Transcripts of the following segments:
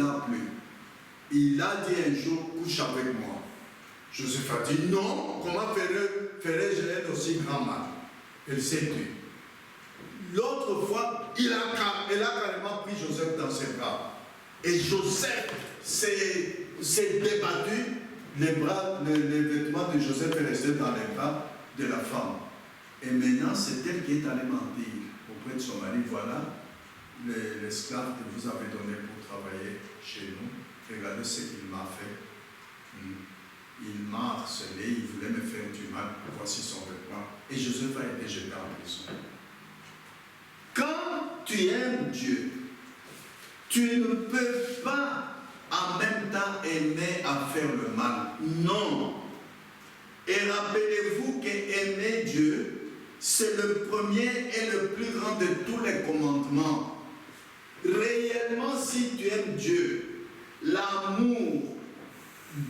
l'a plu. Il a dit un jour, couche avec moi. Joseph a dit, non, comment ferais-je un aussi grand mal? Elle s'est tue. L'autre fois, elle a carrément pris Joseph dans ses bras. Et Joseph s'est débattu, les vêtements de Joseph est resté dans les bras de la femme. Et maintenant, c'est elle qui est allée mentir auprès de son mari. Voilà l'esclave que vous avez donné pour travailler chez nous. Regardez ce qu'il m'a fait. Il m'a harcelé, il voulait me faire du mal. Voici son vêtement. Et Joseph a été jeté en prison. Quand tu aimes Dieu, tu ne peux pas en même temps aimer à faire le mal. Non. Et rappelez-vous qu'aimer Dieu, c'est le premier et le plus grand de tous les commandements. Réellement, si tu aimes Dieu, l'amour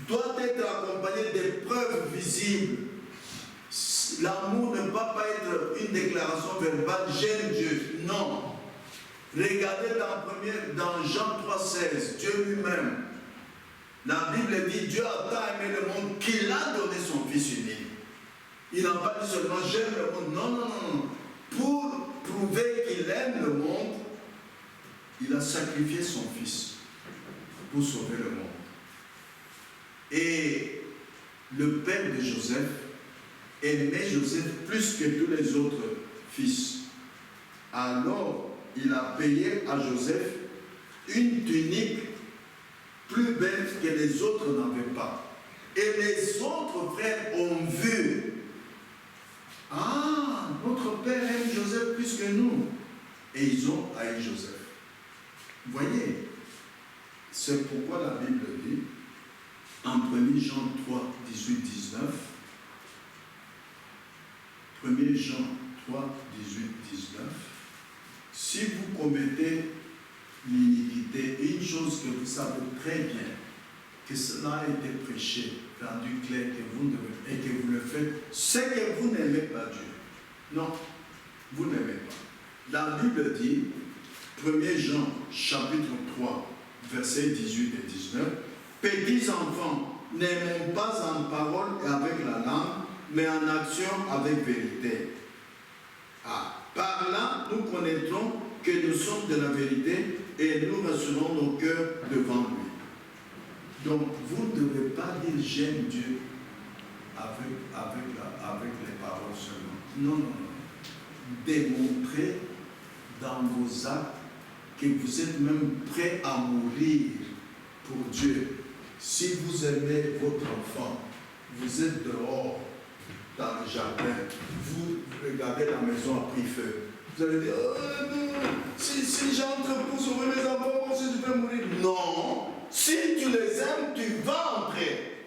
doit être accompagné des preuves visibles. L'amour ne va pas être une déclaration verbale, j'aime Dieu. Non. Regardez dans Jean 3,16, Dieu lui-même, la Bible dit, Dieu a tant aimé le monde qu'il a donné son Fils unique. Il n'a pas dit seulement j'aime le monde. Non, non, non, non. Pour prouver qu'il aime le monde, il a sacrifié son Fils pour sauver le monde. Et le père de Joseph aimait Joseph plus que tous les autres fils. Alors, il a payé à Joseph une tunique plus belle que les autres n'avaient pas. Et les autres frères ont vu. Ah, notre père aime Joseph plus que nous. Et ils ont haï Joseph. Vous voyez, c'est pourquoi la Bible dit, en 1 Jean 3, 18, 19, 1 Jean 3, 18, 19, si vous commettez l'iniquité, une chose que vous savez très bien, que cela a été prêché, rendu clair, et que vous le faites, c'est que vous n'aimez pas Dieu. Non, vous n'aimez pas. La Bible dit, 1 Jean chapitre 3, versets 18 et 19, petits enfants, n'aimons pas en parole et avec la langue, mais en action avec vérité. Ah, par là, nous connaîtrons que nous sommes de la vérité et nous rassurons nos cœurs devant lui. Donc, vous ne devez pas dire j'aime Dieu avec les paroles seulement. Non, non, non. Démontrez dans vos actes que vous êtes même prêt à mourir pour Dieu. Si vous aimez votre enfant, vous êtes dehors dans le jardin, vous regardez la maison a pris feu. Vous allez dire, si j'entre pour sauver mes enfants, moi aussi je vais mourir. Non, si tu les aimes, tu vas entrer.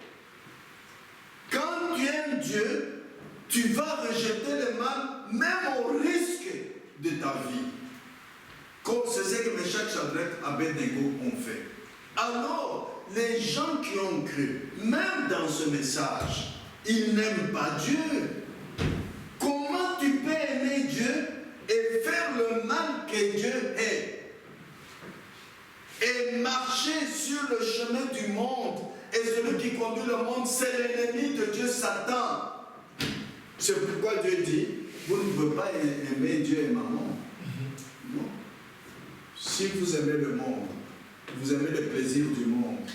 Quand tu aimes Dieu, tu vas rejeter le mal, même au risque de ta vie. Comme c'est ce que Meshach, Shadrach, Abednego ont fait. Alors, les gens qui ont cru, même dans ce message, ils n'aiment pas Dieu. Comment tu peux aimer Dieu et faire le mal que Dieu est? Et marcher sur le chemin du monde. Et celui qui conduit le monde, c'est l'ennemi de Dieu, Satan. C'est pourquoi Dieu dit, vous ne pouvez pas aimer Dieu et maman. Non. Si vous aimez le monde, vous aimez les plaisirs du monde,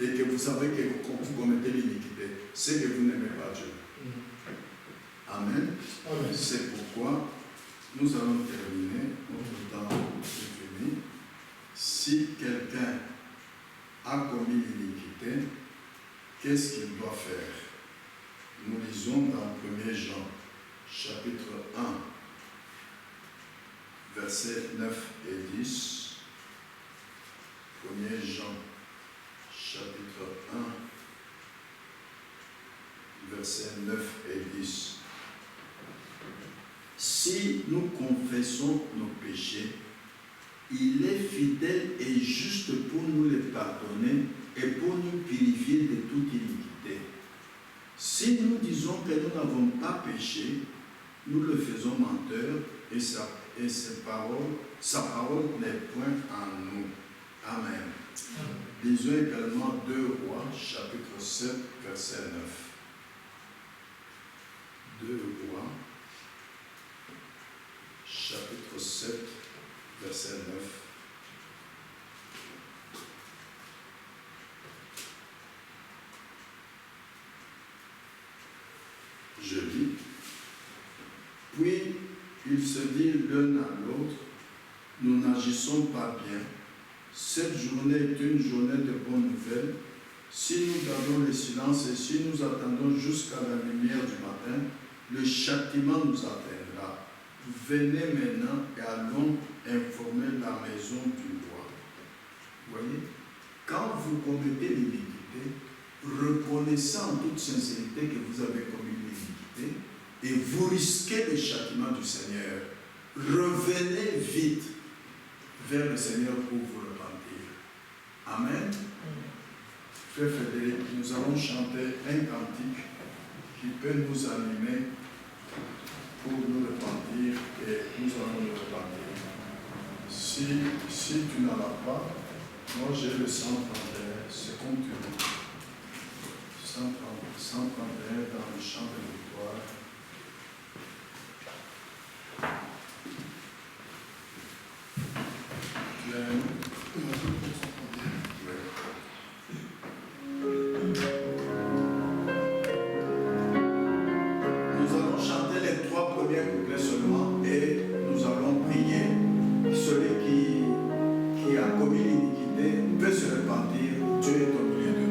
et que vous savez que vous commettez l'iniquité, c'est que vous n'aimez pas Dieu. Amen. Amen. C'est pourquoi nous allons terminer, notre temps est fini. Si quelqu'un a commis l'iniquité, qu'est-ce qu'il doit faire? Nous lisons dans 1 Jean, chapitre 1, versets 9 et 10. 1 Jean, chapitre 1, versets 9 et 10. Si nous confessons nos péchés, il est fidèle et juste pour nous les pardonner et pour nous purifier de toute iniquité. Si nous disons que nous n'avons pas péché, nous le faisons menteur et sa parole n'est point en nous. Amen. Lisons également 2 Rois, chapitre 7, verset 9. 2 Rois, chapitre 7, verset 9. Je lis. Puis ils se dirent l'un à l'autre, nous n'agissons pas bien. Cette journée est une journée de bonnes nouvelles. Si nous gardons le silence et si nous attendons jusqu'à la lumière du matin, le châtiment nous atteindra. Venez maintenant et allons informer la maison du roi. Vous voyez, quand vous commettez l'iniquité, reconnaissez en toute sincérité que vous avez commis l'iniquité et vous risquez le châtiment du Seigneur. Revenez vite vers le Seigneur pour vous repentir. Amen. Frère Frédéric, nous allons chanter un cantique qui peut nous animer pour nous repentir et nous allons nous repentir. Si tu n'en as pas, moi j'ai le 131, c'est comme tu veux. 131 dans le chant de victoire. Nous allons chanter les 3 premiers couplets seulement et nous allons prier. Celui qui a commis l'iniquité peut se repentir. Dieu est au milieu de nous.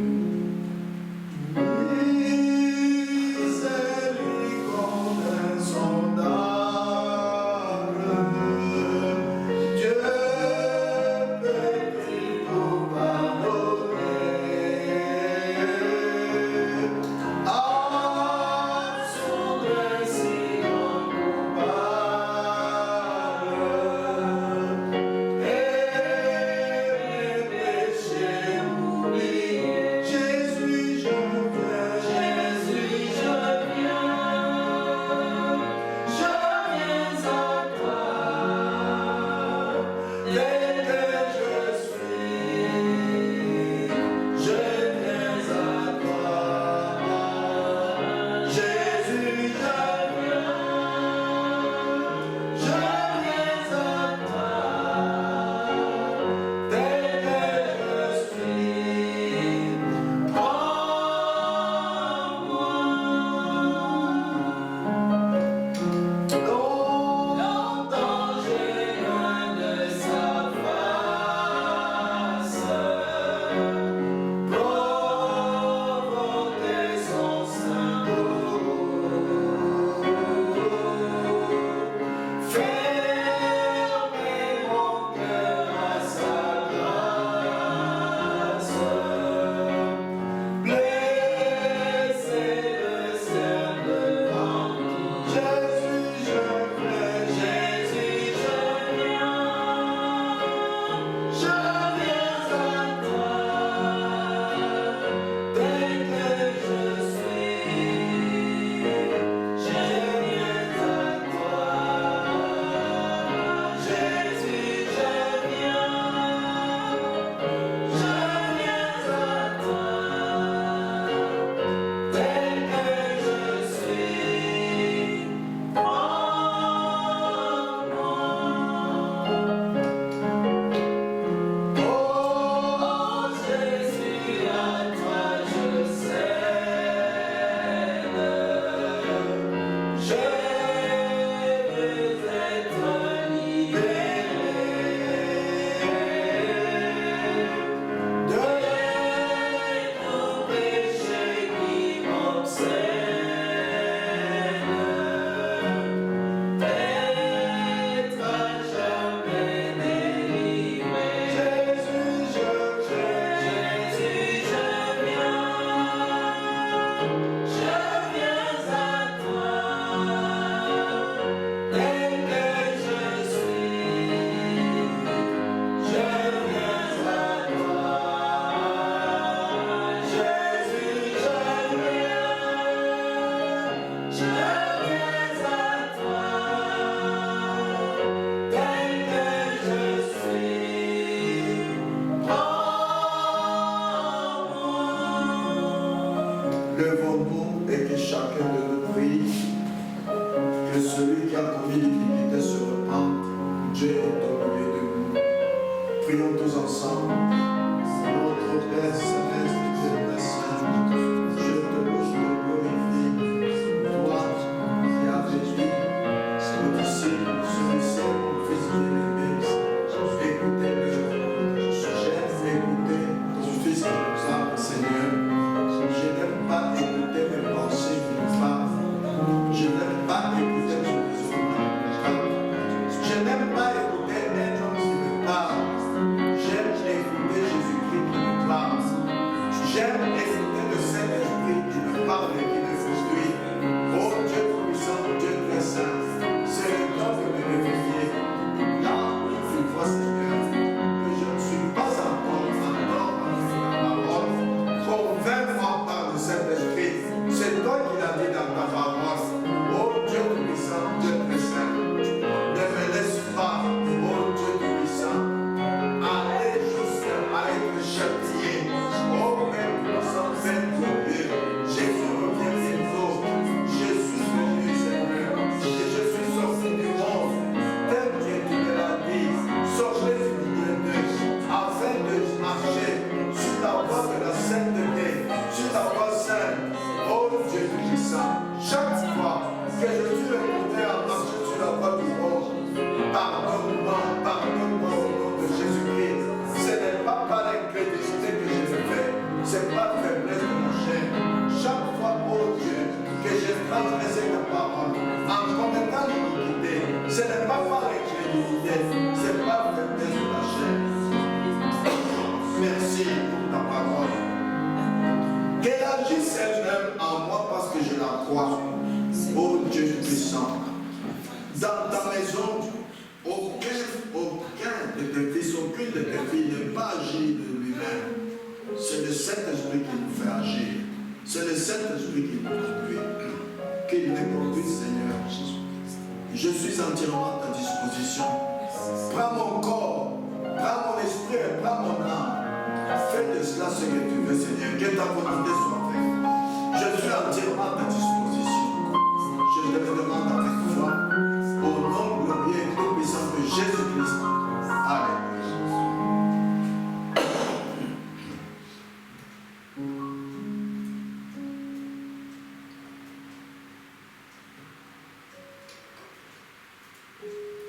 Péché Levons-nous et que chacun de nous prie, que celui qui a commis l'iniquité se repente. Dieu est au milieu de nous. Prions tous ensemble. Notre Père céleste, Dieu très saint, je te loue, je te glorifie. Toi qui as béni nos disciples, celui-ci, mon fils bien-aimé, écoutez-le. J'aime écouter ton fils qui nous parle, Seigneur. Je n'aime pas écouter mes pensées qui nous parlent. Je n'aime pas écouter mes raisonnements qui me parlent. Je n'aime pas écouter un homme qui me parle. J'aime écouter Jésus-Christ qui me parle. J'aime écouter le Saint-Esprit qui me parle et qui me construit. Oh Dieu puissant, Dieu très saint, c'est le temps de me réveiller. Là, une fois, Seigneur, que je ne suis pas encore en ordre avec ta parole. Convainc-moi par le Saint-Esprit. C'est toi qui l'as dit dans ta parole. Oh Dieu puissant, Dieu très saint, ne me laisse pas, oh Dieu puissant, aller jusqu'à être châtié. Oh Père puissant, Père glorieux, Jésus revient bientôt. Jésus est venu, Seigneur, et je suis sorti du monde, tel que tu me l'as dit, sortez du milieu d'eux, afin de marcher sur la voie de la sainteté, sur la voie sainte. Oh Dieu puissant, chaque fois que je suis retourné à marcher sur la voie du monde, pardonne-moi au nom de Jésus-Christ. Ce n'est pas par l'incrédulité que je le fais, c'est pas la faiblesse de mon chair. Chaque fois, oh Dieu, que j'ai transgressé ta parole, en commettant l'iniquité, ce n'est pas par l'incrédulité, c'est pas la faiblesse de la chair. Merci pour ta parole. Qu'elle agisse elle-même en moi parce que je la crois. Oh Dieu puissant. Dans ta maison, aucun de tes fils, aucune de tes filles ne va agir de lui-même. C'est le Saint-Esprit qui nous fait agir. C'est le Saint-Esprit qui nous conduit. Qu'il nous conduise, Seigneur. Je suis entièrement à ta disposition. Prends mon corps, prends mon esprit et prends mon âme. Fais de cela ce que tu veux, Seigneur. Que ta volonté soit faite. Je suis entièrement à ta disposition. Je te le demande avec foi. Au nom glorieux et tout-puissant de Jésus-Christ. Alléluia.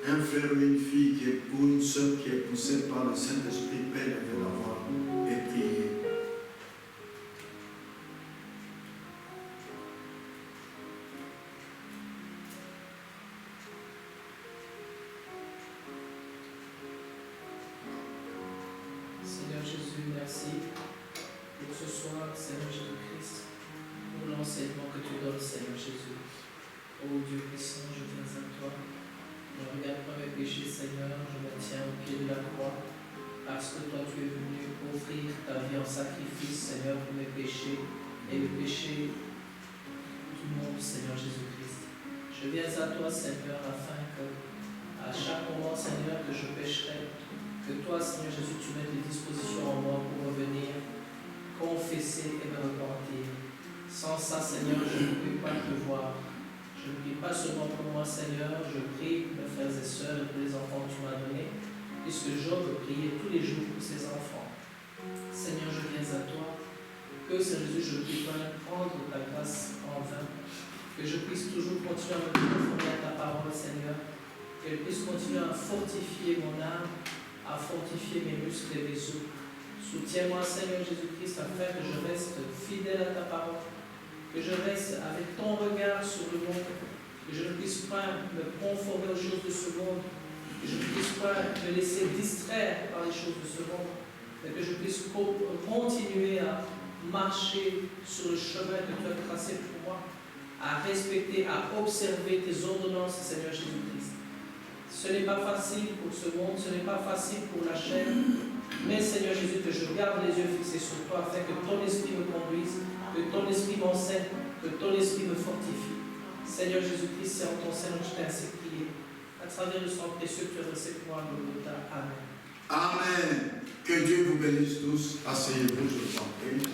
Un frère ou une fille qui est, ou une soeur qui est poussée par le Saint-Esprit peut lever la voix et prier. Seigneur Jésus, merci pour ce soir, Seigneur Jésus-Christ, pour l'enseignement que tu donnes, Seigneur Jésus. Ô Dieu puissant, je viens à toi. Ne regarde pas mes péchés, Seigneur, je me tiens au pied de la croix, parce que toi tu es venu offrir ta vie en sacrifice, Seigneur, pour mes péchés et le péché du monde, Seigneur Jésus-Christ. Je viens à toi, Seigneur, afin que, à chaque moment, Seigneur, que je pécherai, que toi, Seigneur Jésus, tu mettes des dispositions en moi pour revenir, confesser et me repentir. Sans ça, Seigneur, je ne peux pas te voir. Je ne prie pas seulement pour moi, Seigneur, je prie pour mes frères et sœurs et pour les enfants que tu m'as donnés, puisque Job priait tous les jours pour ses enfants. Seigneur, je viens à toi. Que, Seigneur Jésus, je ne puisse pas prendre ta grâce en vain. Que je puisse toujours continuer à me conformer à ta parole, Seigneur. Qu'elle puisse continuer à fortifier mon âme, à fortifier mes muscles et mes os. Soutiens-moi, Seigneur Jésus-Christ, afin que je reste fidèle à ta parole. Que je reste avec ton regard sur le monde, que je ne puisse pas me conformer aux choses de ce monde, que je ne puisse pas me laisser distraire par les choses de ce monde, mais que je puisse continuer à marcher sur le chemin que tu as tracé pour moi, à respecter, à observer tes ordonnances, Seigneur Jésus-Christ. Ce n'est pas facile pour ce monde, ce n'est pas facile pour la chair, mais Seigneur Jésus, que je garde les yeux fixés sur toi, afin que ton esprit me conduise, que ton esprit m'enseigne, que ton esprit me fortifie. Seigneur Jésus-Christ, c'est en ton Seigneur que je t'ai ainsi prié. À travers le sang précieux que tu as versé pour moi, Golgotha. Amen. Amen. Que Dieu vous bénisse tous. Asseyez-vous, je vous en prie.